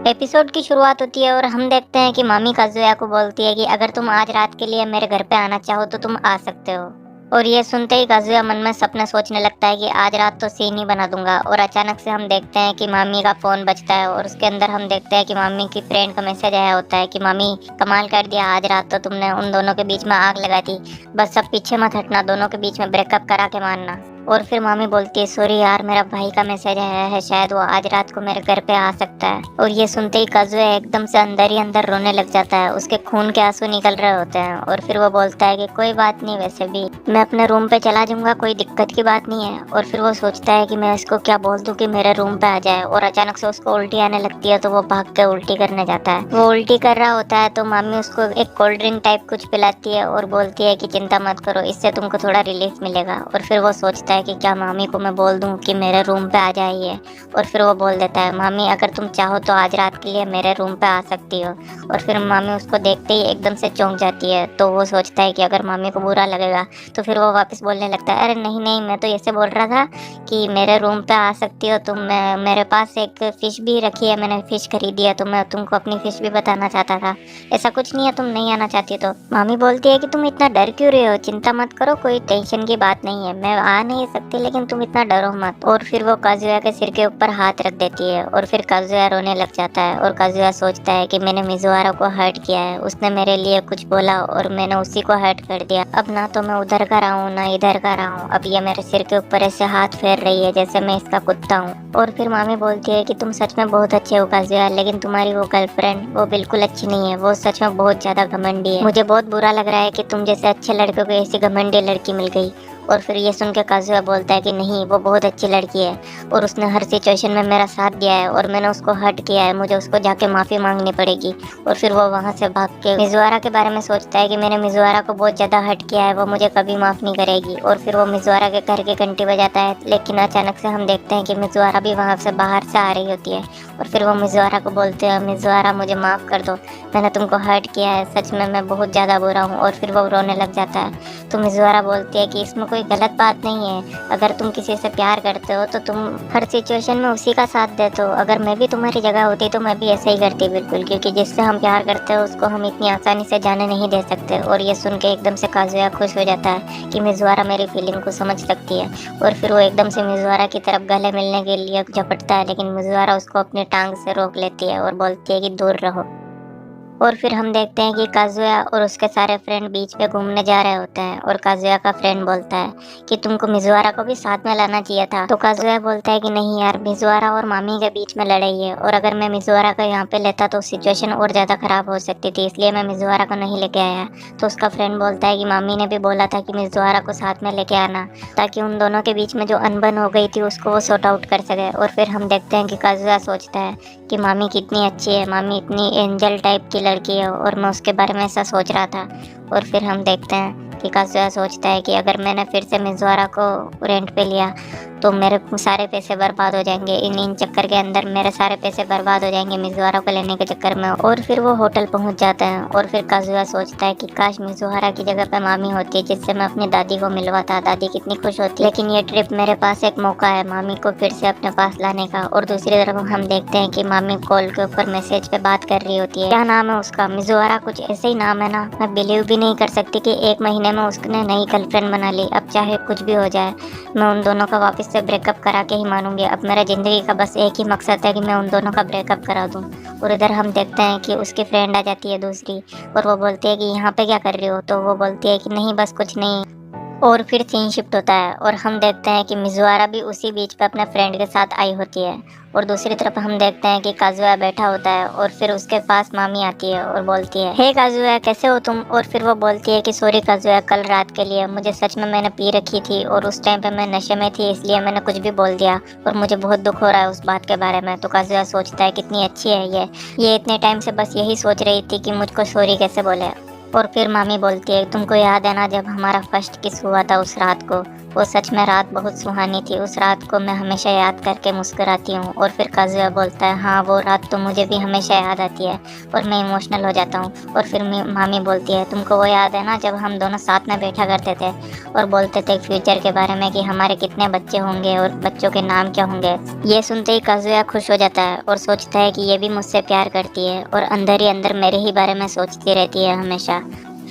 Episode की शुरुआत होती है और हम देखते हैं कि मामी काजुया को बोलती है कि अगर तुम आज रात के लिए मेरे घर पे आना चाहो तो तुम आ सकते हो। और ये सुनते ही काजुया मन में सपना सोचने लगता है कि आज रात तो सीन ही बना दूंगा। और अचानक से हम देखते हैं कि मामी का फोन बजता है और उसके अंदर हम देखते हैं कि मामी की फ्रेंड का मैसेज आया होता है कि मामी कमाल कर दिया, आज रात तो तुमने उन दोनों के बीच में आग लगाई थी। बस सब पीछे मत हटना, दोनों के बीच में ब्रेकअप करा के मानना। और फिर मामी बोलती है सॉरी यार, मेरा भाई का मैसेज आया है, शायद वो आज रात को मेरे घर पे आ सकता है। और ये सुनते ही काजुया एकदम से अंदर ही अंदर रोने लग जाता है, उसके खून के आंसू निकल रहे होते हैं। और फिर वो बोलता है कि कोई बात नहीं, वैसे भी मैं अपने रूम पे चला जाऊंगा, कोई दिक्कत की बात नहीं है। और फिर वो सोचता है कि मैं इसको क्या बोल दूं कि मेरे रूम पे आ जाए। और अचानक से उसको उल्टी आने लगती है तो वो भाग के उल्टी करने जाता है। वो उल्टी कर रहा होता है तो मामी उसको एक कोल्ड ड्रिंक टाइप कुछ पिलाती है और बोलती है कि चिंता मत करो, इससे तुमको थोड़ा रिलीफ मिलेगा। और फिर वो सोचता है कि क्या मामी को मैं बोल दूं कि मेरे रूम पे आ जाइए। और फिर वो बोल देता है मामी अगर तुम चाहो तो आज रात के लिए मेरे रूम पे आ सकती हो। और फिर मामी उसको देखते ही एकदम से चौंक जाती है, तो वो सोचता है कि अगर मामी को बुरा लगेगा तो फिर वो वापस बोलने लगता है अरे नहीं नहीं, मैं तो ऐसे बोल रहा था कि मेरे रूम पे आ सकती हो तुम, मैं मेरे पास एक फिश भी रखी है, मैंने फिश खरीदी है, तो मैं तुमको अपनी फिश भी बताना चाहता था। ऐसा कुछ नहीं है, तुम नहीं आना चाहती तो। मामी बोलती है कि तुम इतना डर क्यों रहे हो, चिंता मत करो, कोई टेंशन की बात नहीं है, मैं आ नहीं सकती लेकिन तुम इतना डरो मत। और फिर वो काजुया के सिर के ऊपर हाथ रख देती है और फिर काजुया रोने लग जाता है। और काजुया सोचता है कि मैंने मिजुआरा को हर्ट किया है, उसने मेरे लिए कुछ बोला और मैंने उसी को हर्ट कर दिया। अब ना तो मैं उधर का रहा हूँ ना इधर का रहा हूँ, अब ये मेरे सिर के ऊपर ऐसे हाथ फेर रही है जैसे मैं इसका कुत्ता हूँ। और फिर मामी बोलती है कि तुम सच में बहुत अच्छे हो काजुया, लेकिन तुम्हारी वो गर्लफ्रेंड वो बिल्कुल अच्छी नहीं है, वो सच में बहुत ज्यादा घमंडी है। मुझे बहुत बुरा लग रहा है कि तुम जैसे अच्छे लड़कों को ऐसी घमंडी लड़की मिल गई। और फिर ये सुन के काजुया बोलता है कि नहीं, वो बहुत अच्छी लड़की है और उसने हर सिचुएशन में मेरा साथ दिया है और मैंने उसको हर्ट किया है, मुझे उसको जाके माफ़ी मांगनी पड़ेगी। और फिर वो वहाँ से भाग के मिजुआरा के बारे में सोचता है कि मैंने मिजुआरा को बहुत ज़्यादा हर्ट किया है, वो मुझे कभी माफ़ नहीं करेगी। और फिर वो मिजुआरा के घर की घंटी बजाता है, लेकिन अचानक से हम देखते हैं कि मिजुआरा भी वहाँ से बाहर से आ रही होती है। और फिर वो मिजुआरा को बोलते हैं मिजुआरा मुझे माफ़ कर दो, मैंने तुमको हर्ट किया है, सच में मैं बहुत ज़्यादा बुरा हूँ। और फिर वो रोने लग जाता है तो मिजुआरा बोलती है कि इसमें कोई गलत बात नहीं है, अगर तुम किसी से प्यार करते हो तो तुम हर सिचुएशन में उसी का साथ देते हो। अगर मैं भी तुम्हारी जगह होती तो मैं भी ऐसे ही करती बिल्कुल, क्योंकि जिससे हम प्यार करते हो उसको हम इतनी आसानी से जाने नहीं दे सकते। और ये सुन के एकदम से काजुया खुश हो जाता है कि मिजुआरा मेरी फीलिंग को समझ सकती है। और फिर वो एकदम से मिजुआरा की तरफ गले मिलने के लिए झपटता है, लेकिन मिजुआरा उसको अपनी टांग से रोक लेती है और बोलती है कि दूर रहो। और फिर हम देखते हैं कि काजुया और उसके सारे फ्रेंड बीच पे घूमने जा रहे होते हैं और काजुया का फ्रेंड बोलता है कि तुमको मिजुआरा को भी साथ में लाना चाहिए था। तो काजुया बोलता है कि नहीं यार, मिजुआरा और मामी के बीच में लड़ाई है और अगर मैं मिजुआरा को यहाँ पे लेता तो सिचुएशन और ज़्यादा ख़राब हो सकती थी, इसलिए मैं मिजुआरा को नहीं लेके आया। तो उसका फ्रेंड बोलता है कि मामी ने भी बोला था कि मिजुआरा को साथ में लेके आना, ताकि उन दोनों के बीच में जो अनबन हो गई थी उसको वो सॉर्ट आउट कर सके। और फिर हम देखते हैं कि काजुया सोचता है कि मामी कितनी अच्छी है, मामी इतनी एंजल टाइप की लड़की है और मैं उसके बारे में ऐसा सोच रहा था। और फिर हम देखते हैं कि काजुया सोचता है कि अगर मैंने फिर से मिजुआरा को रेंट पे लिया तो मेरे सारे पैसे बर्बाद हो जाएंगे, इन चक्कर के अंदर मेरे सारे पैसे बर्बाद हो जाएंगे मिजुआरा को लेने के चक्कर में। और फिर वो होटल पहुंच जाता है और फिर काजुया सोचता है कि काश मिजुआरा की जगह पे मामी होती जिससे मैं अपनी दादी को मिलवाता, दादी कितनी खुश होती। लेकिन ये ट्रिप मेरे पास एक मौका है मामी को फिर से अपने पास लाने का। और दूसरी तरफ हम देखते हैं कि मामी कॉल के ऊपर मैसेज पे बात कर रही होती है। क्या नाम है उसका, मिजुआरा, कुछ ऐसे ही नाम है ना। मैं बिलीव भी नहीं कर सकती कि 1 महीने में उसने नई गर्लफ्रेंड बना ली। अब चाहे कुछ भी हो जाए मैं उन दोनों का वापस से ब्रेकअप करा के ही मानूंगी। अब मेरा ज़िंदगी का बस एक ही मकसद है कि मैं उन दोनों का ब्रेकअप करा दूं। और इधर हम देखते हैं कि उसकी फ्रेंड आ जाती है दूसरी और वो बोलती है कि यहाँ पे क्या कर रही हो, तो वो बोलती है कि नहीं बस कुछ नहीं। और फिर सीन शिफ्ट होता है और हम देखते हैं कि मिजुआरा भी उसी बीच पे अपने फ्रेंड के साथ आई होती है। और दूसरी तरफ हम देखते हैं कि काजुया बैठा होता है और फिर उसके पास मामी आती है और बोलती है हे काजुया कैसे हो तुम। और फिर वो बोलती है कि सॉरी काजुया, कल रात के लिए मुझे सच में मैंने पी रखी थी और उस टाइम पे मैं नशे में थी, इसलिए मैंने कुछ भी बोल दिया और मुझे बहुत दुख हो रहा है उस बात के बारे में। तो काजुया सोचता है कितनी अच्छी है ये इतने टाइम से बस यही सोच रही थी कि मुझको सॉरी कैसे बोले। और फिर मामी बोलती है तुमको याद है ना जब हमारा फर्स्ट किस हुआ था उस रात को, वो सच में रात बहुत सुहानी थी। उस रात को मैं हमेशा याद करके मुस्कुराती हूँ। और फिर काजुया बोलता है, हाँ वो रात तो मुझे भी हमेशा याद आती है। और मैं इमोशनल हो जाता हूँ। और फिर मामी बोलती है, तुमको वो याद है ना जब हम दोनों साथ में बैठा करते थे और बोलते थे फ्यूचर के बारे में कि हमारे कितने बच्चे होंगे और बच्चों के नाम क्या होंगे। ये सुनते ही काजुया खुश हो जाता है और सोचता है कि ये भी मुझसे प्यार करती है और अंदर ही अंदर मेरे ही बारे में सोचती रहती है हमेशा।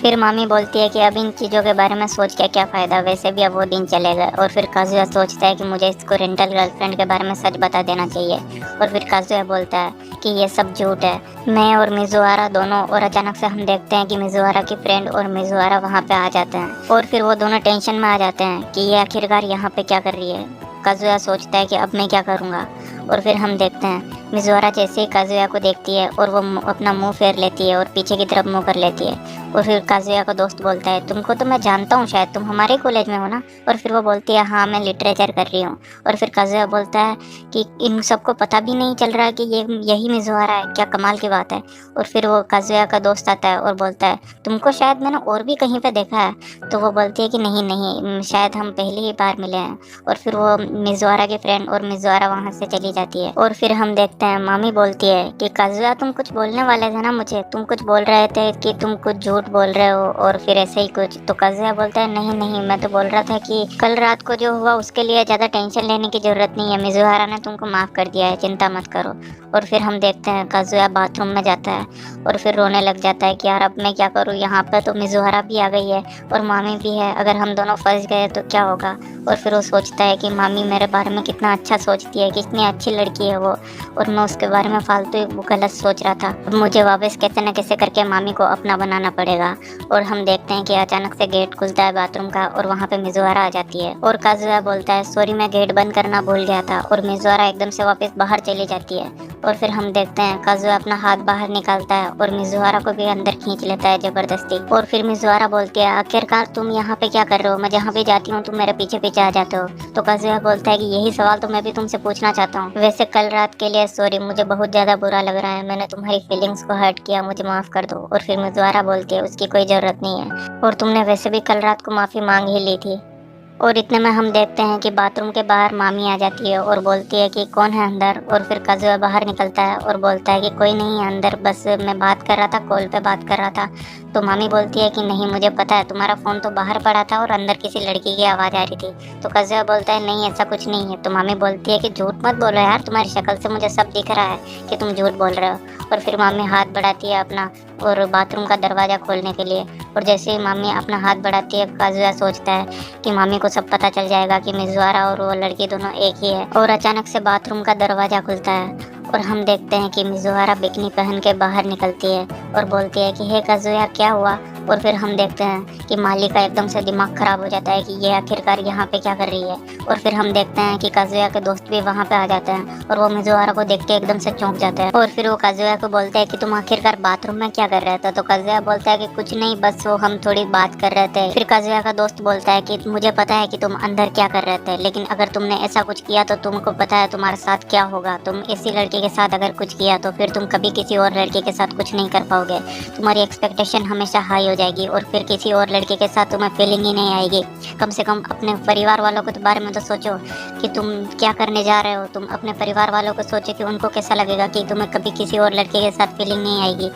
फिर मामी बोलती है कि अब इन चीज़ों के बारे में सोच के क्या फ़ायदा, वैसे भी अब वो दिन चले गए। और फिर काजुया सोचता है कि मुझे इसको रेंटल गर्लफ्रेंड के बारे में सच बता देना चाहिए। और फिर काजुया बोलता है कि ये सब झूठ है, मैं और मिजुआरा दोनों। और अचानक से हम देखते हैं कि मिजुआरा की फ्रेंड और मिजुआरा वहाँ पे आ जाते हैं और फिर वो दोनों टेंशन में आ जाते हैं कि ये आखिरकार यहाँ पे क्या कर रही है। काजुया सोचता है कि अब मैं क्या करूँगा। और फिर हम देखते हैं मिजुआरा जैसे ही काजुया को देखती है और वो अपना मुंह फेर लेती है और पीछे की तरफ मुंह कर लेती है। और फिर काजुया का दोस्त बोलता है, तुमको तो मैं जानता हूँ, शायद तुम हमारे कॉलेज में हो ना। और फिर वो बोलती है, हाँ मैं लिटरेचर कर रही हूँ। और फिर काजुया बोलता है कि इन सबको पता भी नहीं चल रहा है कि ये यही मिजुआरा है, क्या कमाल की बात है। और फिर वो काजुया का दोस्त आता है और बोलता है, तुमको शायद मैंने और भी कहीं पे देखा है। तो वो बोलती है कि नहीं नहीं, शायद हम पहली ही बार मिले हैं। और फिर वो मिजुआरा की फ्रेंड और मिजुआरा वहाँ से चली जाती है। और फिर हम देखते हैं मामी बोलती है कि काजुया तुम कुछ बोलने वाले थे ना मुझे, तुम कुछ बोल रहे थे कि तुम कुछ झूठ बोल रहे हो और फिर ऐसे ही कुछ। तो काजुया बोलता है, नहीं नहीं, मैं तो बोल रहा था कि कल रात को जो हुआ उसके लिए ज़्यादा टेंशन लेने की ज़रूरत नहीं है, मिजुआरा ने तुमको माफ़ कर दिया है, चिंता मत करो। और फिर हम देखते हैं काजुया बाथरूम में जाता है और फिर रोने लग जाता है कि यार अब मैं क्या करूँ, यहाँ पर तो मिजुआरा भी आ गई है और मामी भी है, अगर हम दोनों फंस गए तो क्या होगा। और फिर वो सोचता है कि मामी मेरे बारे में कितना अच्छा सोचती है, कितनी अच्छी लड़की है वो, और मैं उसके बारे में फालतू वो गलत सोच रहा था। अब मुझे वापस कैसे न कैसे करके मामी को अपना बनाना पड़ेगा। और हम देखते हैं कि अचानक से गेट खुलता है बाथरूम का और वहाँ पे मिजुआरा आ जाती है और काजुया बोलता है, सॉरी मैं गेट बंद करना भूल गया था। और मिजुआरा एकदम से वापस बाहर चली जाती है। और फिर हम देखते हैं काजुया अपना हाथ बाहर निकालता है और मिजुआरा को भी अंदर खींच लेता है जबरदस्ती। और फिर मिजुआरा बोलती है, आखिरकार तुम यहाँ पे क्या कर रहे हो, मैं जहाँ भी जाती हूँ तुम मेरे पीछे पीछे आ जाते हो। तो काजुया बोलता है कि यही सवाल तो मैं भी तुमसे पूछना चाहता हूँ। वैसे कल रात के लिए सॉरी, मुझे बहुत ज्यादा बुरा लग रहा है, मैंने तुम्हारी फीलिंग्स को हर्ट किया, मुझे माफ कर दो। और फिर मिजुआरा बोलती है, उसकी कोई जरूरत नहीं है, और तुमने वैसे भी कल रात को माफी मांग ही ली थी। और इतने में हम देखते हैं कि बाथरूम के बाहर मामी आ जाती है और बोलती है कि कौन है अंदर। और फिर काजुआ बाहर निकलता है और बोलता है कि कोई नहीं है अंदर, बस मैं बात कर रहा था, कॉल पे बात कर रहा था। तो मामी बोलती है कि नहीं मुझे पता है, तुम्हारा फ़ोन तो बाहर पड़ा था और अंदर किसी लड़की की आवाज़ आ रही थी। तो काजुआ बोलता है नहीं ऐसा कुछ नहीं है। तो मामी बोलती है कि झूठ मत बोलो यार, तुम्हारी शक्ल से मुझे सब दिख रहा है कि तुम झूठ बोल रहे हो। और फिर मामी हाथ बढ़ाती है अपना और बाथरूम का दरवाज़ा खोलने के लिए। और जैसे ही मामी अपना हाथ बढ़ाती है, काजुआ सोचता है कि मामी को सब पता चल जाएगा कि मिजुआरा और वो लड़की दोनों एक ही है। और अचानक से बाथरूम का दरवाज़ा खुलता है और हम देखते हैं कि मिजुआरा बिकनी पहन के बाहर निकलती है और बोलती है कि हे काजुया क्या हुआ। और फिर हम देखते हैं कि माली का एकदम से दिमाग खराब हो जाता है कि ये आखिरकार यहाँ पे क्या कर रही है। और फिर हम देखते हैं कि काजुया के दोस्त भी वहाँ पे आ जाते हैं और वो मिजुआरा को देख के एकदम से चौंक जाते हैं। और फिर वो काजुया को बोलते हैं कि तुम आखिरकार बाथरूम में क्या कर रहे थे। तो काजुया बोलता है कि कुछ नहीं, बस वो हम थोड़ी बात कर रहे थे। फिर काजुया का दोस्त बोलता है कि मुझे पता है कि तुम अंदर क्या कर रहे थे, लेकिन अगर तुमने ऐसा कुछ किया तो तुमको पता है तुम्हारे साथ क्या होगा। तुम इसी लड़के के साथ अगर कुछ किया तो फिर तुम कभी किसी और लड़के के साथ कुछ नहीं कर पाओगे, तुम्हारी एक्सपेक्टेशन हमेशा हाई हो जाएगी और फिर किसी और लड़के के साथ तुम्हें फीलिंग ही नहीं आएगी। कम से कम अपने परिवार वालों के बारे में तो सोचो कि तुम क्या करने जा रहे हो। तुम अपने परिवार वालों को सोचो कि उनको कैसा लगेगा कि तुम्हें कभी किसी और लड़के के साथ फीलिंग नहीं आएगी।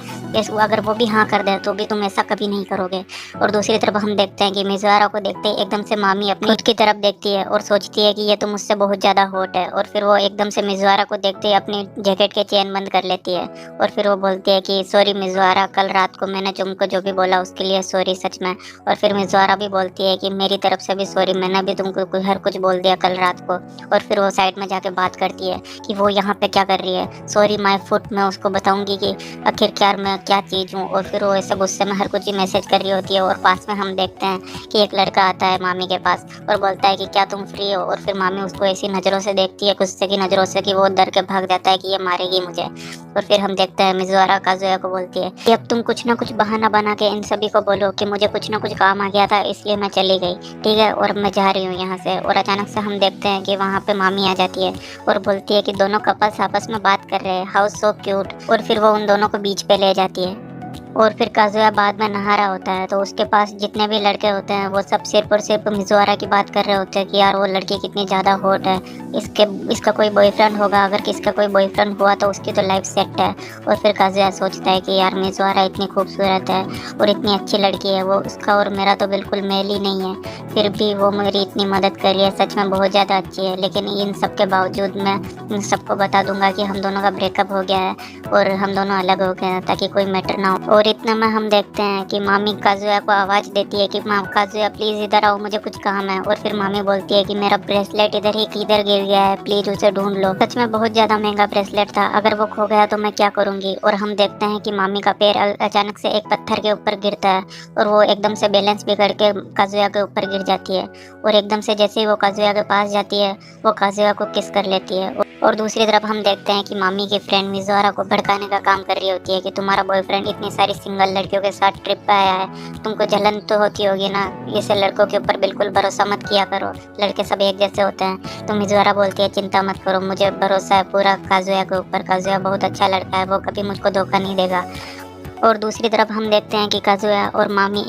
अगर वो भी हाँ कर दे तो भी तुम ऐसा कभी नहीं करोगे। और दूसरी तरफ हम देखते हैं कि मिजुआरा को देखते ही एकदम से मामी अपनी खुद की तरफ देखती है और सोचती है कि ये तो मुझसे बहुत ज़्यादा हॉट है। और फिर वो एकदम से मिजुआरा को देखते ही अपनी जैकेट के चेन बंद कर लेती है। और फिर वो बोलती है कि सॉरी मिजुआरा, कल रात को मैंने तुमको जो भी बोला उसके लिए सॉरी सच में। और फिर मिजुआरा भी बोलती है कि मेरी तरफ से भी सॉरी, मैंने भी तुमको हर कुछ बोल दिया कल रात को। और फिर वो साइड में जाके बात करती है कि वो यहाँ पे क्या कर रही है। सॉरी माय फुट, मैं उसको बताऊंगी कि आखिरकार मैं क्या चीज़ हूँ। और फिर वो ऐसे गुस्से में हर कुछ ही मैसेज कर रही होती है। और पास में हम देखते हैं कि एक लड़का आता है मामी के पास और बोलता है कि क्या तुम फ्री हो। और फिर मामी उसको ऐसी नज़रों से देखती है, गुस्से की नज़रों से, कि वो डर के भाग जाता है कि ये मारेगी मुझे। और फिर हम देखते हैं मिजुआरा काजुया को बोलती है कि अब तुम कुछ ना कुछ बहाना बना के इन सभी को बोलो कि मुझे कुछ ना कुछ काम आ गया था इसलिए मैं चली गई, ठीक है, और मैं जा रही हूँ यहाँ से। और अचानक से हम देखते हैं कि वहाँ पे मामी आ जाती है और बोलती है कि दोनों कपल्स आपस में बात कर रहे हैं, हाउ सो क्यूट। और फिर वो उन दोनों को बीच पे ले जाती है और फिर काजुया बाद में नहा रहा होता है तो उसके पास जितने भी लड़के होते हैं वो सब सिर्फ और सिर्फ मिज़ोरा की बात कर रहे होते हैं कि यार वो लड़की कितनी ज़्यादा हॉट है, इसके इसका कोई बॉयफ्रेंड होगा, अगर किसका कोई बॉयफ्रेंड हुआ तो उसकी तो लाइफ सेट है। और फिर काजुया सोचता है कि यार मिज़ोरा इतनी खूबसूरत है और इतनी अच्छी लड़की है, वो उसका और मेरा तो बिल्कुल मेल ही नहीं है, फिर भी वो मेरी इतनी मदद कर रही है, सच में बहुत ज़्यादा अच्छी है। लेकिन इन सब के बावजूद मैं इन सबको बता दूंगा कि हम दोनों का ब्रेकअप हो गया है और हम दोनों अलग हो गए हैं, ताकि कोई मैटर ना हो। और इतना में हम देखते हैं कि मामी काजुया को आवाज़ देती है कि माँ काजुया प्लीज़ इधर आओ, मुझे कुछ काम है। और फिर मामी बोलती है कि मेरा ब्रेसलेट इधर ही किधर गिर गया है, प्लीज़ उसे ढूंढ लो। सच में बहुत ज़्यादा महंगा ब्रेसलेट था, अगर वो खो गया तो मैं क्या करूँगी। और हम देखते हैं कि मामी का पैर अचानक से एक पत्थर के ऊपर गिरता है और वो एकदम से बैलेंस बिगड़ के काजुया के ऊपर गिर जाती है। और एकदम से जैसे ही वो काजुया के पास जाती है वो काजुया को किस कर लेती है। और दूसरी तरफ हम देखते हैं कि मामी की फ्रेंड मिज़ोरा को भड़काने का काम कर रही होती है कि तुम्हारा बॉयफ्रेंड इतनी सारी सिंगल लड़कियों के साथ ट्रिप पे आया है, तुमको जलन तो होती होगी ना, ऐसे लड़कों के ऊपर बिल्कुल भरोसा मत किया करो, लड़के सब एक जैसे होते हैं। तो मिज़ोरा बोलती है चिंता मत करो, मुझे भरोसा है पूरा काजुया के ऊपर, काजुया बहुत अच्छा लड़का है, वो कभी मुझको धोखा नहीं देगा। और दूसरी तरफ हम देखते हैं कि काजुया और मामी